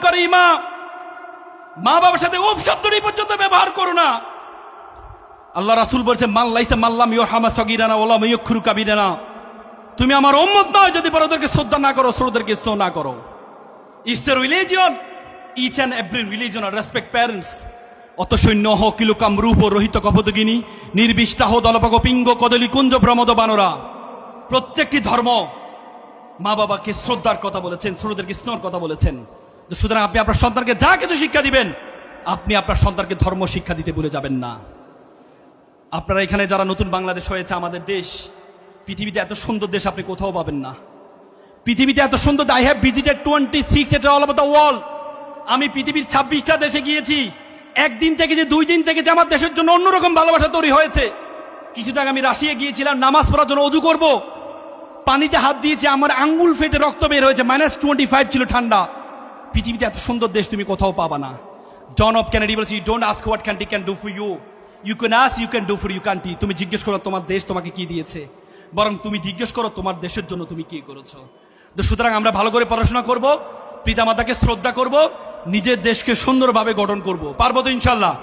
করে ইমা, মা বাবার সাথে উফ শব্দটি পর্যন্ত ব্যবহার করো না। আল্লাহ রাসূল বলছে মান লাইসা মাল্লাম ইরহামা সগীরানা ওয়া লাম ইয়াকরু কাবীরানা, তুমি আমার উম্মত নয় যদি বড়দেরকে শ্রদ্ধা না করো, ছোটদেরকে স্নেহ না করো। Is the religion, each and every religion are respect parents. অত সৈন্য হ কিলুকাম রূপ রহিত কপদগিনী নির্বিষ্টাহ দলপক পিঙ্গ কদলি কুঞ্জ প্রমদ বানরা। প্রত্যেকটি ধর্ম মা বাবাকে শ্রদ্ধার কথা বলেছেন, ছোটদেরকে স্নেহর কথা বলেছেন। সুতরাং আপনি আপনার সন্তানকে যা কিছু শিক্ষা দিবেন, আপনি আপনার সন্তানকে ধর্ম শিক্ষা দিতে ভুলে যাবেন না। আপনারা এখানে যারা নতুন বাংলাদেশ হয়েছে, আমাদের দেশ পৃথিবীতে এত সুন্দর দেশ আপনি কোথাও পাবেন না। পৃথিবীতে এত সুন্দর, আই হ্যাভ ভিজিটেড 26 এটা অল ওভার দ্য ওয়ার্ল্ড। আমি পৃথিবীর 26টা দেশে গিয়েছি। একদিন থেকে যে 2 দিন থেকে যে আমার দেশের জন্য অন্যরকম ভালোবাসা তৈরি হয়েছে। কিছুদিন আগে আমি রাশিয়া গিয়েছিলাম নামাজ পড়ার জন্য, অজু করব, পানিতে হাত দিয়েছি, আমার আঙ্গুল ফেটে রক্ত বের হয়েছে, -25 ছিল ঠান্ডা। পৃথিবীতে এত সুন্দর দেশ তুমি কোথাও পাবা না। জন অফ কেনেডি বলছে, you don't ask what country can do for you, you can ask you can do for you country. তুমি জিজ্ঞেস করো তোমার দেশ তোমাকে কি দিয়েছে, বরং তুমি জিজ্ঞেস করো তোমার দেশের জন্য তুমি কি করেছো। তো সুতরাং আমরা ভালো করে পড়াশোনা করব, পিতামাতাকে শ্রদ্ধা করব, নিজের দেশকে সুন্দরভাবে গঠন করব। পারবো তো ইনশাল্লাহ?